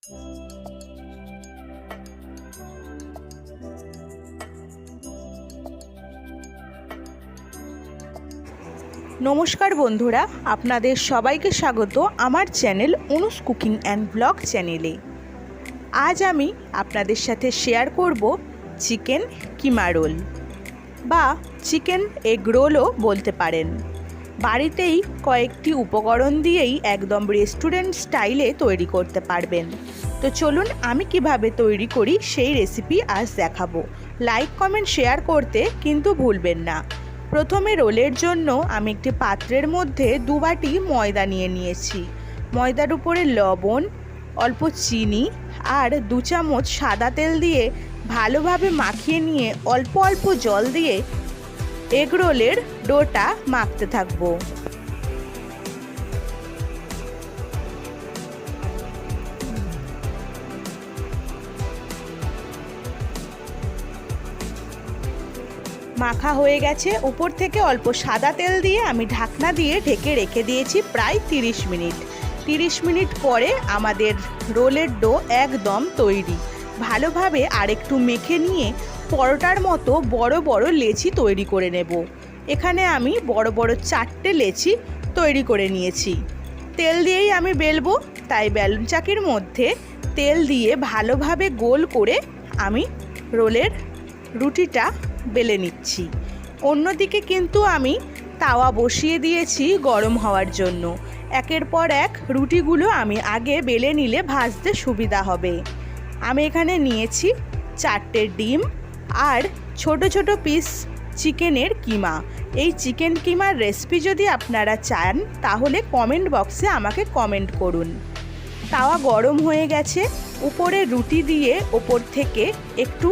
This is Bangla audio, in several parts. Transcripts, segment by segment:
নমস্কার বন্ধুরা, আপনাদের সবাইকে স্বাগত আমার চ্যানেল অনুস কুকিং অ্যান্ড ব্লগ চ্যানেলে। আজ আমি আপনাদের সাথে শেয়ার করব চিকেন কিমা রোল বা চিকেন এগ রোলও বলতে পারেন। বাড়িতেই কয়েকটি উপকরণ দিয়েই একদম রেস্টুরেন্ট স্টাইলে তৈরি করতে পারবেন। তো চলুন আমি কিভাবে তৈরি করি সেই রেসিপি আজ দেখাবো। লাইক কমেন্ট শেয়ার করতে কিন্তু ভুলবেন না। প্রথমে রোলের জন্য আমি একটি পাত্রের মধ্যে 2 বাটি ময়দা নিয়েছি। ময়দার উপরে লবণ, অল্প চিনি আর 2 চামচ সাদা তেল দিয়ে ভালোভাবে মাখিয়ে নিয়ে অল্প অল্প জল দিয়ে এগ রোলের ডোটা মাখতে থাকবো। মাখা হয়ে গেছে। উপর থেকে অল্প সাদা তেল দিয়ে আমি ঢাকনা দিয়ে ঢেকে রেখে দিয়েছি প্রায় 30 মিনিট। 30 মিনিট পরে আমাদের রোলের ডো একদম তৈরি। ভালোভাবে আরেকটু মেখে নিয়ে পরোটার মতো বড় বড় লেচি তৈরি করে নেব। এখানে আমি বড় বড় 4টে লেচি তৈরি করে নিয়েছি। তেল দিয়েই আমি বেলবো, তাই বেলুন চাকির মধ্যে তেল দিয়ে ভালোভাবে গোল করে আমি রোলের রুটিটা বেলে নিচ্ছি। অন্যদিকে কিন্তু আমি তাওয়া বসিয়ে দিয়েছি গরম হওয়ার জন্য। একের পর এক রুটিগুলো আমি আগে বেলে নিলে ভাজতে সুবিধা হবে। আমি এখানে নিয়েছি 4টে ডিম আর ছোট ছোট পিস চিকেনের কিমা। এই চিকেন কিমার রেসিপি যদি আপনারা চান তাহলে কমেন্ট বক্সে আমাকে কমেন্ট করুন। তাওয়া গরম হয়ে গেছে। উপরে রুটি দিয়ে ওপর থেকে একটু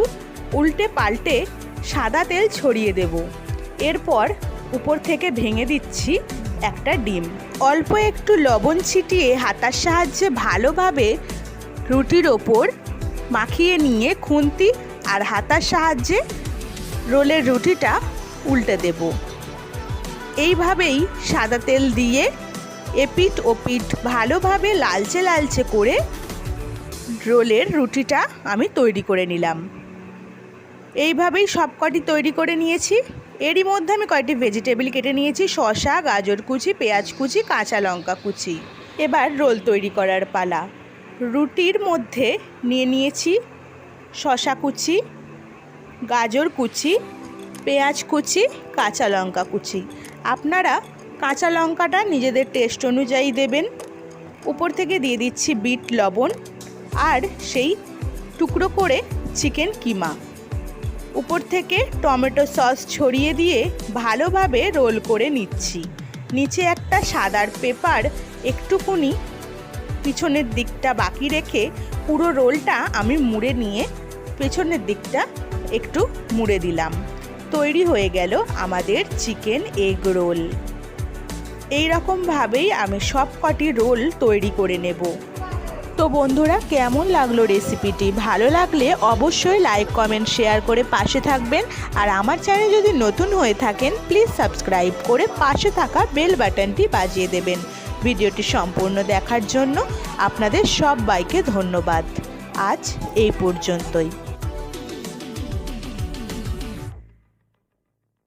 উল্টে পাল্টে সাদা তেল ছড়িয়ে দেব। এরপর উপর থেকে ভেঙে দিচ্ছি একটা ডিম। অল্প একটু লবণ ছিটিয়ে হাতার সাহায্যে ভালোভাবে রুটির ওপর মাখিয়ে নিয়ে খুন্তি আর হাতার সাহায্যে রোলের রুটিটা উল্টে দেব। এইভাবেই সাদা তেল দিয়ে এপিঠ ওপিঠ ভালোভাবে লালচে লালচে করে রোলের রুটিটা আমি তৈরি করে নিলাম। এইভাবেই সবকটি তৈরি করে নিয়েছি। এরই মধ্যে আমি কয়েকটি ভেজিটেবল কেটে নিয়েছি, শসা, গাজর কুচি, পেঁয়াজ কুচি, কাঁচা লঙ্কা কুচি। এবার রোল তৈরি করার পালা। রুটির মধ্যে নিয়েছি শসা কুচি, গাজর কুচি, পেঁয়াজ কুচি, কাঁচা লঙ্কা কুচি। আপনারা কাঁচা লঙ্কাটা নিজেদের টেস্ট অনুযায়ী দেবেন। উপর থেকে দিয়ে দিচ্ছি বিট লবণ আর সেই টুকরো করে চিকেন কিমা। উপর থেকে টমেটো সস ছড়িয়ে দিয়ে ভালোভাবে রোল করে নিচ্ছি। নিচে একটা সাদার পেপার একটুকুনি পিছনের দিকটা বাকি রেখে পুরো রোলটা আমি মুড়ে নিয়ে পেছনের দিকটা একটু মুড়ে দিলাম। তৈরি হয়ে গেল আমাদের চিকেন এগ রোল। এই রকমভাবেই আমি সবকটি রোল তৈরি করে নেব। তো বন্ধুরা, কেমন লাগলো রেসিপিটি? ভালো লাগলে অবশ্যই লাইক কমেন্ট শেয়ার করে পাশে থাকবেন। আর আমার চ্যানেল যদি নতুন হয়ে থাকেন প্লিজ সাবস্ক্রাইব করে পাশে থাকা বেল বাটনটি বাজিয়ে দেবেন। ভিডিওটি সম্পূর্ণ দেখার জন্য আপনাদের সবাইকে ধন্যবাদ। আজ এই পর্যন্তই।